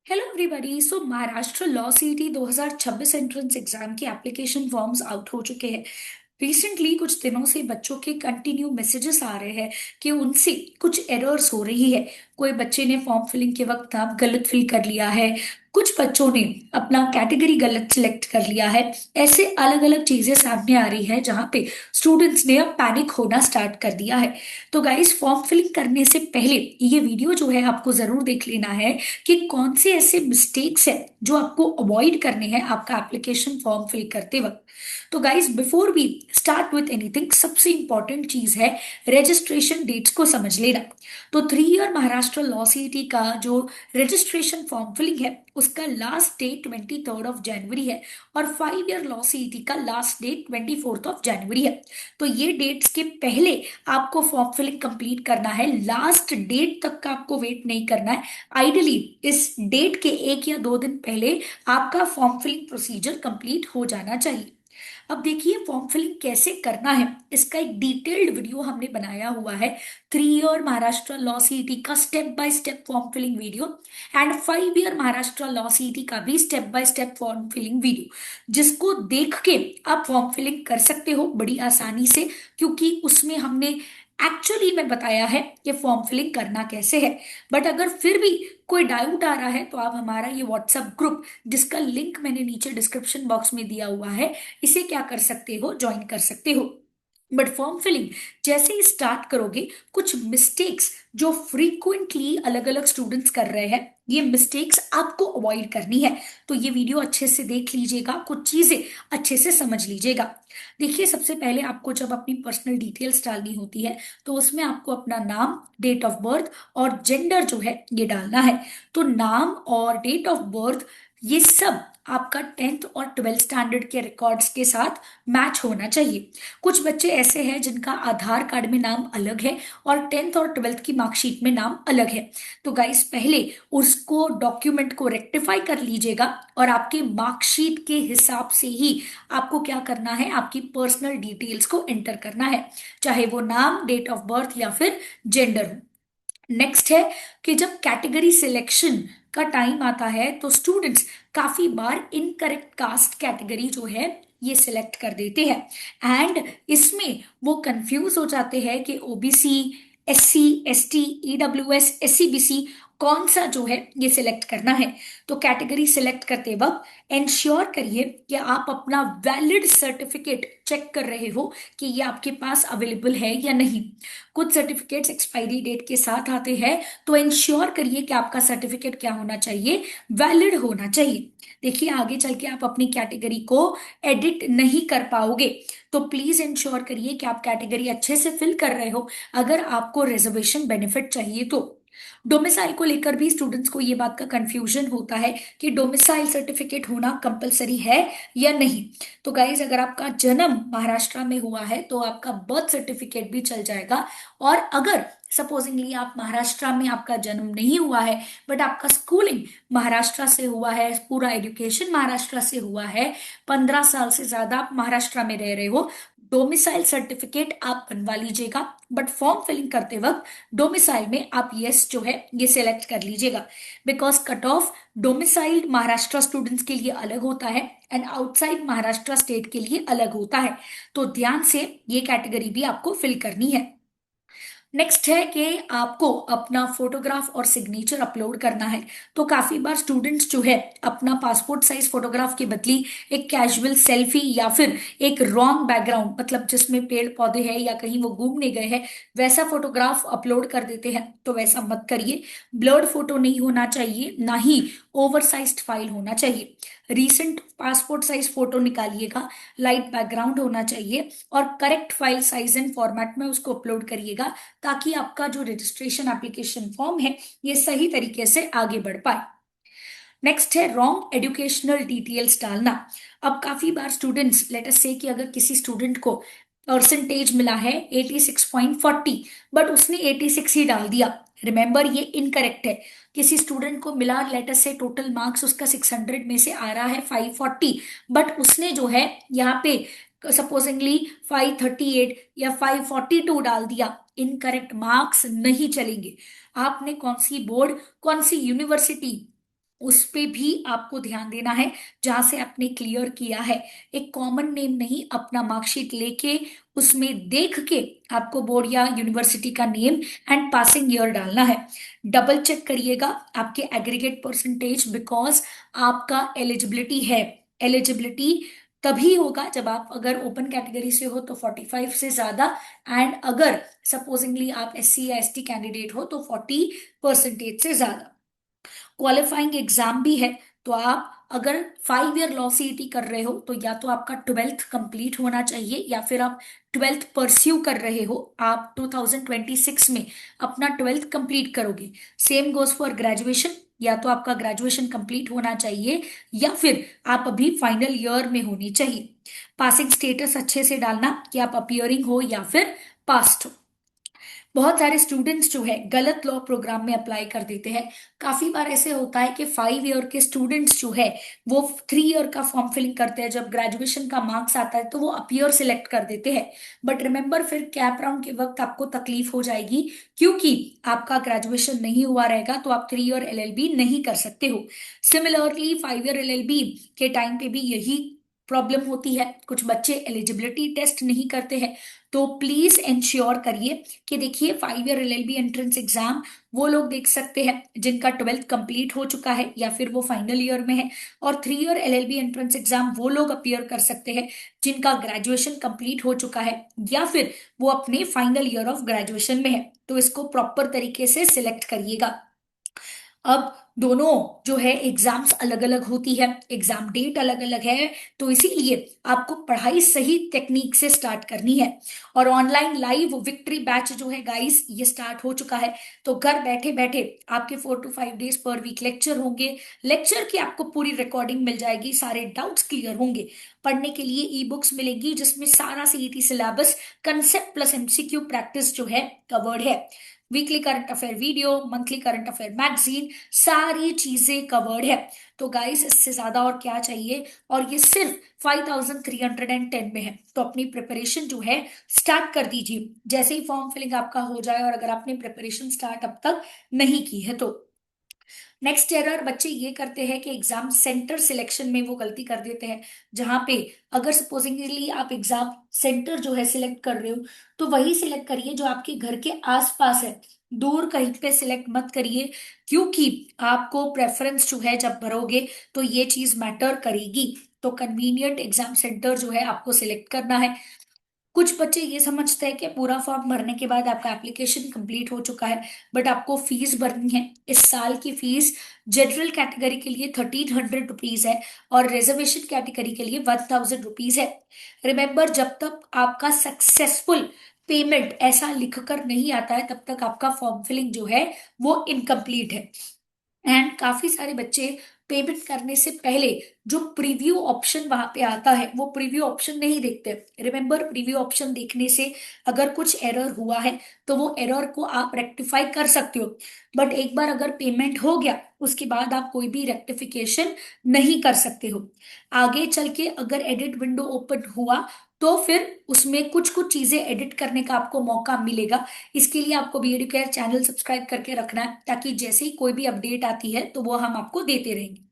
Hello everybody. So Maharashtra law CET 2026 entrance exam के application forms out हो चुके हैं। रिसेंटली कुछ दिनों से बच्चों के कंटिन्यू मैसेजेस आ रहे हैं कि उनसे कुछ एरर्स हो रही है। कोई बच्चे ने फॉर्म फिलिंग के वक्त नाम गलत फिल कर लिया है, कुछ बच्चों ने अपना कैटेगरी गलत सिलेक्ट कर लिया है। ऐसे अलग अलग चीजें सामने आ रही है जहां पे स्टूडेंट्स ने अब पैनिक होना स्टार्ट कर दिया है। तो गाइस, फॉर्म फिलिंग करने से पहले ये वीडियो जो है आपको जरूर देख लेना है कि कौन से ऐसे मिस्टेक्स है जो आपको अवॉइड करने हैं आपका एप्लीकेशन फॉर्म फिल करते वक्त। तो guys, before we start with anything, सबसे इंपॉर्टेंट चीज है रजिस्ट्रेशन डेट्स को समझ लेना। तो 3 ईयर महाराष्ट्र लॉ सीटी का जो रजिस्ट्रेशन फॉर्म फिलिंग है उसका लास्ट डेट 23 जनवरी है, और 5 ईयर लॉ सीटी का लास्ट डेट 24 जनवरी है। तो ये डेट्स के पहले आपको फॉर्म फिलिंग कंप्लीट करना है, लास्ट डेट तक का आपको वेट नहीं करना है। आइडियली इस डेट के 1 या 2 दिन पहले आपका फॉर्म फिलिंग प्रोसीजर कंप्लीट हो जाना चाहिए। अब देखिए, फॉर्म फिलिंग कैसे करना है इसका एक डिटेल्ड वीडियो हमने बनाया हुआ है। 3 ईयर महाराष्ट्र लॉ सीटी का step by step form filling video, and 5 year Maharashtra law CET का भी step by step form filling video, जिसको देख के आप फॉर्म फिलिंग कर सकते हो बड़ी आसानी से, क्योंकि उसमें हमने एक्चुअली में बताया है कि फॉर्म फिलिंग करना कैसे है। बट अगर फिर भी कोई डाउट आ रहा है तो आप हमारा ये व्हाट्सएप ग्रुप, जिसका लिंक मैंने नीचे डिस्क्रिप्शन बॉक्स में दिया हुआ है, इसे क्या कर सकते हो, ज्वाइन कर सकते हो। बट फॉर्म फिलिंग जैसे ही स्टार्ट करोगे, कुछ मिस्टेक्स जो फ्रीक्वेंटली अलग अलग स्टूडेंट्स कर रहे हैं, ये मिस्टेक्स आपको अवॉइड करनी है। तो ये वीडियो अच्छे से देख लीजिएगा, कुछ चीजें अच्छे से समझ लीजिएगा। देखिए, सबसे पहले आपको जब अपनी पर्सनल डिटेल्स डालनी होती है तो उसमें आपको अपना नाम, डेट ऑफ बर्थ और जेंडर जो है ये डालना है। तो नाम और डेट ऑफ बर्थ, ये सब आपका 10th और 12th स्टैंडर्ड के रिकॉर्ड्स के साथ मैच होना चाहिए। कुछ बच्चे ऐसे हैं जिनका आधार कार्ड में नाम अलग है और 10th और 12th की मार्कशीट में नाम अलग है। तो गाइस, पहले उसको डॉक्यूमेंट को रेक्टिफाई कर लीजिएगा, और आपके मार्कशीट के हिसाब से ही आपको क्या करना है, आपकी पर्सनल डिटेल्स को एंटर करना है, चाहे वो नाम, डेट ऑफ बर्थ या फिर जेंडर हो। नेक्स्ट है कि जब कैटेगरी सिलेक्शन का टाइम आता है तो स्टूडेंट्स काफी बार इनकरेक्ट कास्ट कैटेगरी जो है ये सिलेक्ट कर देते हैं, एंड इसमें वो कंफ्यूज हो जाते हैं कि OBC, SC, ST, EWS, SCBC कौन सा जो है ये सिलेक्ट करना है। तो कैटेगरी सिलेक्ट करते वक्त इंश्योर करिए कि आप अपना वैलिड सर्टिफिकेट चेक कर रहे हो कि ये आपके पास अवेलेबल है या नहीं। कुछ सर्टिफिकेट्स एक्सपायरी डेट के साथ आते हैं, तो इंश्योर करिए कि आपका सर्टिफिकेट क्या होना चाहिए, वैलिड होना चाहिए। देखिए, आगे चल के आप अपनी कैटेगरी को एडिट नहीं कर पाओगे, तो प्लीज इंश्योर करिए कि आप कैटेगरी अच्छे से फिल कर रहे हो अगर आपको रिजर्वेशन बेनिफिट चाहिए तो। डोमिसाइल को लेकर भी स्टूडेंट्स को ये बात का कंफ्यूजन होता है कि डोमिसाइल सर्टिफिकेट होना कंपलसरी है या नहीं। तो गाइज, अगर आपका जन्म महाराष्ट्र में हुआ है तो आपका बर्थ सर्टिफिकेट भी चल जाएगा। और अगर सपोजिंगली आप महाराष्ट्र में आपका जन्म नहीं हुआ है, बट आपका स्कूलिंग महाराष्ट्र से हुआ है, पूरा एजुकेशन महाराष्ट्र से हुआ है, 15 साल से ज्यादा आप महाराष्ट्र में रह रहे हो, डोमिसाइल सर्टिफिकेट आप बनवा लीजिएगा। बट फॉर्म फिलिंग करते वक्त डोमिसाइल में आप यस जो है ये सिलेक्ट कर लीजिएगा, because cut off domicile Maharashtra students के लिए अलग होता है एंड आउटसाइड महाराष्ट्र स्टेट के लिए अलग होता है। तो ध्यान से ये कैटेगरी भी आपको फिल करनी है। नेक्स्ट है कि आपको अपना फोटोग्राफ और सिग्नेचर अपलोड करना है। तो काफी बार स्टूडेंट्स जो है अपना पासपोर्ट साइज फोटोग्राफ के बदले एक कैजुअल सेल्फी या फिर एक रॉन्ग बैकग्राउंड, मतलब जिसमें पेड़ पौधे हैं या कहीं वो घूमने गए हैं, वैसा फोटोग्राफ अपलोड कर देते हैं। तो वैसा मत करिए। ब्लर्ड फोटो नहीं होना चाहिए, ना ही ओवर साइज्ड फाइल होना चाहिए। रीसेंट पासपोर्ट साइज फोटो निकालिएगा, लाइट बैकग्राउंड होना चाहिए, और correct file size and format में उसको अपलोड करिएगा, ताकि आपका जो रजिस्ट्रेशन एप्लीकेशन फॉर्म है ये सही तरीके से आगे बढ़ पाए। नेक्स्ट है रॉन्ग एजुकेशनल डिटेल्स डालना। अब काफी बार स्टूडेंट्स, लेट अस से कि अगर किसी स्टूडेंट को परसेंटेज मिला है 86.40, बट उसने 86 ही डाल दिया। रिमेंबर, ये इनकरेक्ट है। किसी स्टूडेंट को मिला, लेट अस से टोटल मार्क्स उसका 600 में से आ रहा है 540, बट उसने जो है यहाँ पे सपोजिंगली 538 या 542 डाल दिया। इनकरेक्ट मार्क्स नहीं चलेंगे। आपने कौन सी बोर्ड, कौन सी यूनिवर्सिटी उस पे भी आपको ध्यान देना है जहां से आपने क्लियर किया है। एक कॉमन नेम नहीं, अपना मार्कशीट लेके उसमें देख के आपको बोर्ड या यूनिवर्सिटी का नेम एंड पासिंग ईयर डालना है। डबल चेक करिएगा आपके एग्रीगेट परसेंटेज, बिकॉज आपका एलिजिबिलिटी है। एलिजिबिलिटी तभी होगा जब आप अगर ओपन कैटेगरी से हो तो 45 से ज्यादा, एंड अगर सपोजिंगली आप SC या ST कैंडिडेट हो तो 40% से ज्यादा। क्वालिफाइंग एग्जाम भी है। तो आप अगर 5 ईयर लॉ सीईटी कर रहे हो तो या तो आपका 12th कंप्लीट होना चाहिए, या फिर आप 12th परस्यू कर रहे हो, आप 2026 में अपना 12th कंप्लीट करोगे। सेम गोज फॉर ग्रेजुएशन, या तो आपका ग्रेजुएशन कंप्लीट होना चाहिए या फिर आप अभी फाइनल ईयर में होनी चाहिए। पासिंग स्टेटस अच्छे से डालना कि आप अपियरिंग हो या फिर पास्ट हो। बहुत सारे स्टूडेंट्स जो है गलत लॉ प्रोग्राम में अप्लाई कर देते हैं। काफी बार ऐसे होता है कि 5 ईयर के स्टूडेंट्स जो है वो 3 ईयर का फॉर्म फिलिंग करते हैं, जब ग्रेजुएशन का मार्क्स आता है तो वो अपियर सिलेक्ट कर देते हैं। बट रिमेंबर, फिर कैप राउंड के वक्त आपको तकलीफ हो जाएगी, क्योंकि आपका ग्रेजुएशन नहीं हुआ रहेगा तो आप 3 ईयर LLB नहीं कर सकते हो। सिमिलरली 5 ईयर LLB के टाइम पे भी यही प्रॉब्लम होती है, कुछ बच्चे एलिजिबिलिटी टेस्ट नहीं करते हैं। तो प्लीज इंश्योर करिए कि देखिए 5 ईयर LLB एंट्रेंस एग्जाम वो लोग देख सकते हैं जिनका 12th कंप्लीट हो चुका है या फिर वो फाइनल ईयर में है, और 3 ईयर LLB एंट्रेंस एग्जाम वो लोग अपियर कर सकते हैं जिनका ग्रेजुएशन कंप्लीट हो चुका है या फिर वो अपने फाइनल ईयर ऑफ ग्रेजुएशन में है। तो इसको प्रॉपर तरीके से सिलेक्ट करिएगा। अब दोनों जो है एग्जाम्स अलग अलग होती है, एग्जाम डेट अलग अलग है, तो इसीलिए आपको पढ़ाई सही टेक्निक से स्टार्ट करनी है। और ऑनलाइन लाइव विक्ट्री बैच जो है गाइस, ये स्टार्ट हो चुका है। तो घर बैठे बैठे आपके 4 to 5 days per week lecture होंगे। लेक्चर की आपको पूरी रिकॉर्डिंग मिल जाएगी, सारे डाउट्स क्लियर होंगे। पढ़ने के लिए ई बुक्स मिलेंगी जिसमें सारा CET syllabus, concept plus MCQ practice जो है कवर्ड है। Weekly current affair video, monthly current affair magazine, सारी चीजें कवर्ड है। तो गाइस, इससे ज्यादा और क्या चाहिए। और ये सिर्फ 5310 में है। तो अपनी प्रिपरेशन जो है स्टार्ट कर दीजिए जैसे ही फॉर्म फिलिंग आपका हो जाए, और अगर आपने प्रिपरेशन स्टार्ट अब तक नहीं की है तो। नेक्स्ट एरर बच्चे ये करते हैं कि एग्जाम सेंटर सिलेक्शन में वो गलती कर देते हैं, जहां पे अगर सपोजिंगली आप एग्जाम सेंटर जो है सिलेक्ट कर रहे हो तो वही सिलेक्ट करिए जो आपके घर के आसपास है। दूर कहीं पे सिलेक्ट मत करिए, क्योंकि आपको प्रेफरेंस जो है जब भरोगे तो ये चीज मैटर करेगी। तो कन्वीनियंट एग्जाम सेंटर जो है आपको सिलेक्ट करना है। कुछ बच्चे ये समझते हैं कि पूरा फॉर्म भरने के बाद आपका एप्लीकेशन कंप्लीट हो चुका है, बट आपको फीस भरनी है। इस साल की फीस जनरल कैटेगरी के लिए 1300 रुपीज है, और रिजर्वेशन कैटेगरी के लिए 1000 रुपीज है। रिमेंबर, जब तक आपका सक्सेसफुल पेमेंट ऐसा लिखकर नहीं आता है तब तक आपका फॉर्म फिलिंग जो है वो इनकम्प्लीट है। एंड काफी सारे बच्चे पेमेंट करने से पहले जो प्रीव्यू ऑप्शन वहां पे आता है वो प्रीव्यू ऑप्शन नहीं देखते। रिमेंबर, प्रीव्यू ऑप्शन देखने से अगर कुछ एरर हुआ है तो वो एरर को आप रेक्टिफाई कर सकते हो। बट एक बार अगर पेमेंट हो गया उसके बाद आप कोई भी रेक्टिफिकेशन नहीं कर सकते हो। आगे चल के अगर एडिट विंडो ओपन हुआ तो फिर उसमें कुछ कुछ चीजें एडिट करने का आपको मौका मिलेगा। इसके लिए आपको बी एडुकेयर चैनल सब्सक्राइब करके रखना है, ताकि जैसे ही कोई भी अपडेट आती है तो वो हम आपको देते रहेंगे।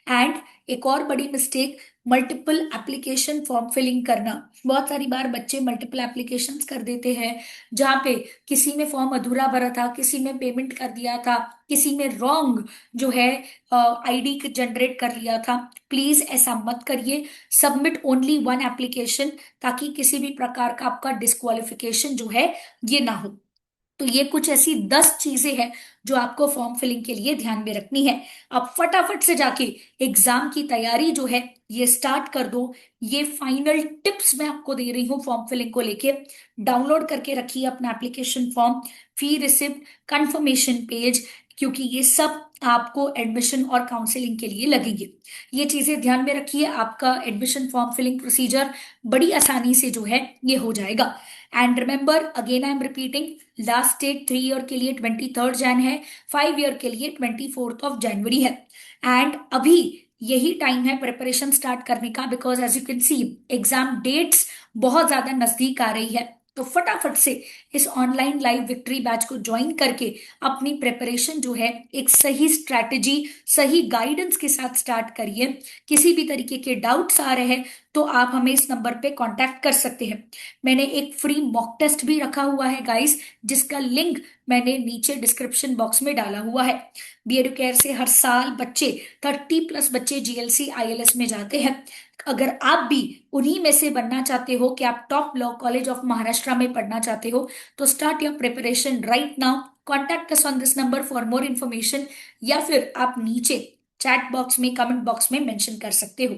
एंड एक और बड़ी mistake, multiple application form filling करना। बहुत सारी बार बच्चे मल्टीपल एप्लीकेशंस कर देते हैं, जहाँ पे किसी में फॉर्म अधूरा भरा था, किसी में पेमेंट कर दिया था, किसी में रॉन्ग जो है ID जनरेट कर लिया था। प्लीज ऐसा मत करिए। सबमिट ओनली वन एप्लीकेशन, ताकि किसी भी प्रकार का आपका डिस्क्वालिफिकेशन जो है ये ना हो। तो ये कुछ ऐसी 10 चीजें हैं जो आपको फॉर्म फिलिंग के लिए ध्यान में रखनी है। अब फटाफट से जाके एग्जाम की तैयारी जो है ये स्टार्ट कर दो। ये फाइनल टिप्स मैं आपको दे रही हूँ फॉर्म फिलिंग को लेके। डाउनलोड करके रखिए अपना एप्लीकेशन फॉर्म, फी रिसिप्ट, कंफर्मेशन पेज, क्योंकि ये सब आपको एडमिशन और काउंसलिंग के लिए लगेंगे। ये चीजें ध्यान में रखिए, आपका एडमिशन फॉर्म फिलिंग प्रोसीजर बड़ी आसानी से जो है ये हो जाएगा। And remember, again I am repeating, last date 3 year के लिए 23 Jan है, 5 ईयर के लिए 24 January है। एंड अभी यही टाइम है प्रिपरेशन स्टार्ट करने का, because as you can see exam dates बहुत ज्यादा नजदीक आ रही है। तो फटाफट से इस ऑनलाइन लाइव विक्ट्री बैच को ज्वाइन करके अपनी प्रिपरेशन जो है एक सही स्ट्रैटेजी, सही गाइडेंस के साथ स्टार्ट करिए। किसी भी तरीके के डाउट्स आ रहे हैं तो आप हमें इस नंबर पे कांटेक्ट कर सकते हैं। मैंने एक फ्री मॉक टेस्ट भी रखा हुआ है गाइस, जिसका लिंक मैंने नीचे डिस्क्रिप्शन बॉक्स में डाला हुआ है। बी केयर से हर साल बच्चे 30+ बच्चे जीएलसी आईएलएस में जाते हैं। अगर आप भी उन्हीं में से बनना चाहते हो कि आप top law college of Maharashtra में पढ़ना चाहते हो, तो start your preparation right now. Contact us on this number for more information, या फिर आप नीचे चैट बॉक्स में, कमेंट बॉक्स में मेंशन कर सकते हो।